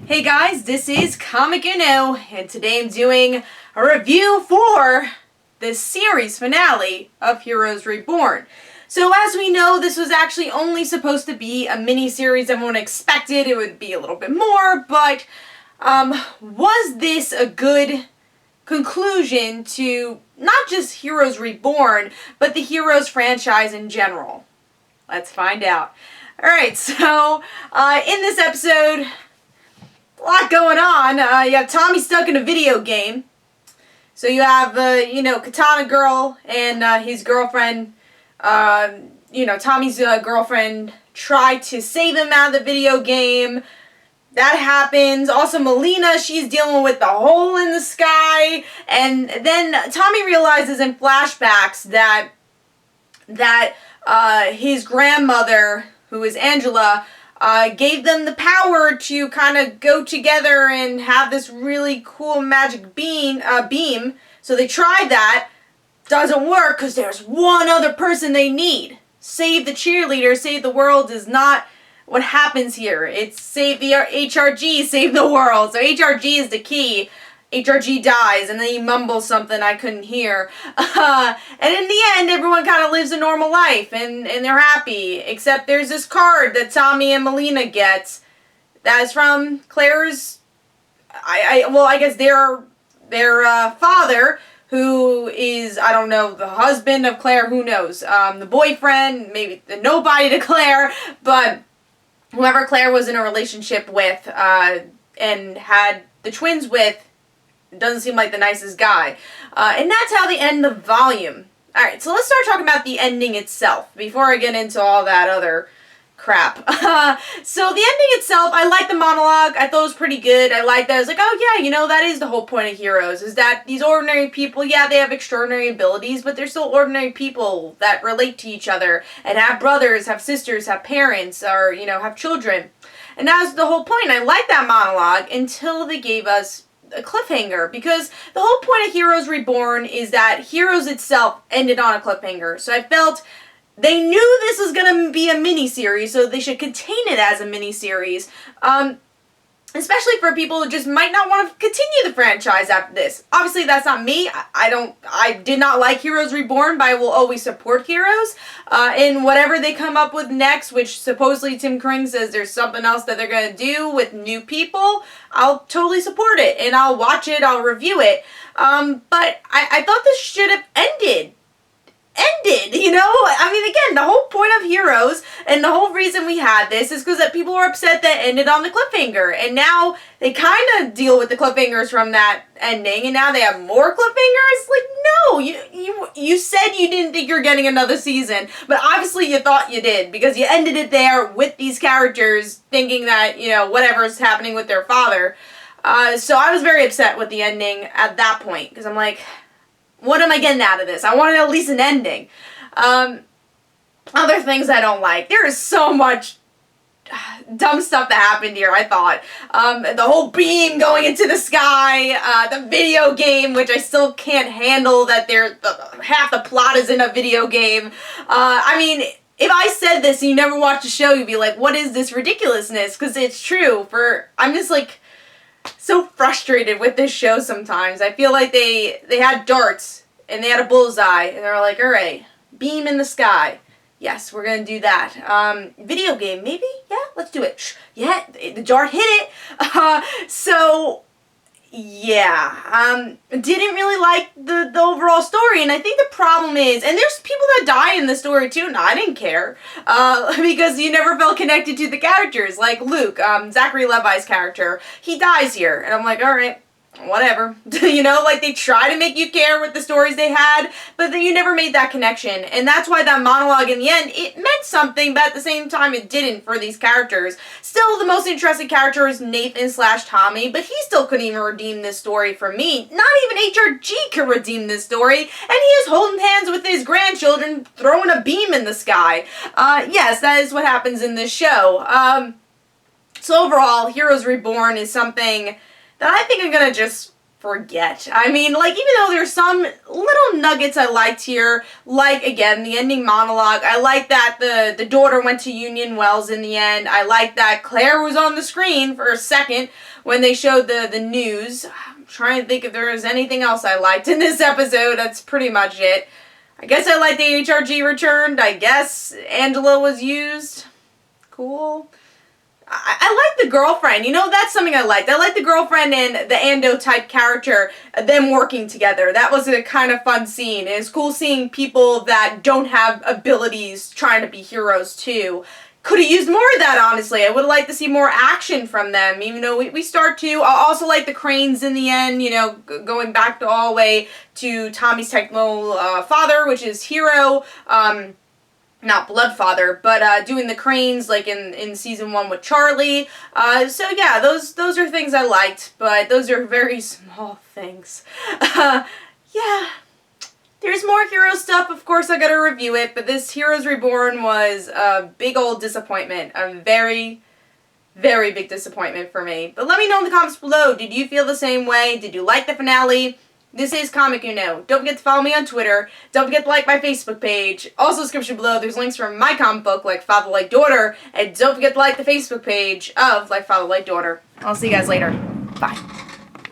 Hey guys, this is Comic Inno, and today I'm doing a review for the series finale of Heroes Reborn. So as we know, this was actually only supposed to be a mini-series. Everyone expected it would be a little bit more, but was this a good conclusion to not just Heroes Reborn, but the Heroes franchise in general? Let's find out. Alright, so in this episode, a lot going on. You have Tommy stuck in a video game. So you have, Katana Girl and his girlfriend. Tommy's girlfriend tried to save him out of the video game. That happens. Also, Melina, she's dealing with the hole in the sky. And then Tommy realizes in flashbacks that his grandmother, who is Angela, gave them the power to kind of go together and have this really cool magic beam. So they tried that. Doesn't work because there's one other person they need. Save the cheerleader, save the world is not what happens here. It's save the HRG, save the world. So HRG is the key. HRG dies, and then he mumbles something I couldn't hear. And in the end, everyone kind of lives a normal life, and they're happy. Except there's this card that Tommy and Melina gets that is from Claire's, I guess their father, who is, I don't know, the husband of Claire, who knows. The boyfriend, maybe the nobody to Claire, but whoever Claire was in a relationship with and had the twins with, doesn't seem like the nicest guy. And that's how they end the volume. Alright, so let's start talking about the ending itself before I get into all that other crap. So the ending itself, I like the monologue. I thought it was pretty good. I liked that. I was like, oh yeah, that is the whole point of Heroes, is that these ordinary people, yeah, they have extraordinary abilities, but they're still ordinary people that relate to each other and have brothers, have sisters, have parents, or, have children. And that was the whole point. I liked that monologue until they gave us a cliffhanger, because the whole point of Heroes Reborn is that Heroes itself ended on a cliffhanger. So I felt they knew this was going to be a mini-series, so they should contain it as a mini-series. Especially for people who just might not want to continue the franchise after this. Obviously, that's not me. I did not like Heroes Reborn, but I will always support Heroes. And whatever they come up with next, which supposedly Tim Kring says there's something else that they're going to do with new people, I'll totally support it. And I'll watch it, I'll review it. But I thought this should have ended, again, the whole point of Heroes and the whole reason we had this is because that people were upset that it ended on the cliffhanger, and now they kind of deal with the cliffhangers from that ending, and now they have more cliffhangers. Like, no, you said you didn't think you're getting another season, but obviously you thought you did, because you ended it there with these characters thinking that, whatever's happening with their father. So I was very upset with the ending at that point, because I'm like, what am I getting out of this? I wanted at least an ending. Other things I don't like. There is so much dumb stuff that happened here, I thought. The whole beam going into the sky, the video game, which I still can't handle that half the plot is in a video game. If I said this and you never watched the show, you'd be like, what is this ridiculousness? Because it's true. I'm just like so frustrated with this show sometimes. I feel like they had darts and they had a bullseye and they were like, alright, beam in the sky. Yes, we're going to do that. Video game, maybe? Yeah, let's do it. Yeah, the dart hit it. Didn't really like the overall story, and I think the problem is, and there's people that die in the story too, and I didn't care, because you never felt connected to the characters, like Luke, Zachary Levi's character, he dies here, and I'm like, alright, whatever. They try to make you care with the stories they had, but then you never made that connection. And that's why that monologue in the end, it meant something, but at the same time it didn't for these characters. Still, the most interesting character is Nathan/Tommy, but he still couldn't even redeem this story for me. Not even HRG could redeem this story, and he is holding hands with his grandchildren, throwing a beam in the sky. Yes, that is what happens in this show. So overall, Heroes Reborn is something that I think I'm going to just forget. I mean, like, even though there's some little nuggets I liked here, like, again, the ending monologue. I like that the daughter went to Union Wells in the end. I like that Claire was on the screen for a second when they showed the news. I'm trying to think if there was anything else I liked in this episode. That's pretty much it. I guess I liked the HRG returned. I guess Angela was used. Cool. I like the girlfriend. You know, that's something I liked. I like the girlfriend and the Ando type character, them working together. That was a kind of fun scene. It's cool seeing people that don't have abilities trying to be heroes too. Could have used more of that, honestly. I would have liked to see more action from them, even though we start to. I also like the cranes in the end, you know, going back all the way to Tommy's techno father, which is Hero. Not Bloodfather, but doing the cranes like in season 1 with Charlie. So yeah, those are things I liked, but those are very small things. Yeah, there's more hero stuff. Of course, I gotta review it, but this Heroes Reborn was a big old disappointment. A very, very big disappointment for me. But let me know in the comments below. Did you feel the same way? Did you like the finale? This is Comic Uno. Don't forget to follow me on Twitter. Don't forget to like my Facebook page. Also, description below, there's links for my comic book, Like Father, Like Daughter. And don't forget to like the Facebook page of Like Father, Like Daughter. I'll see you guys later. Bye.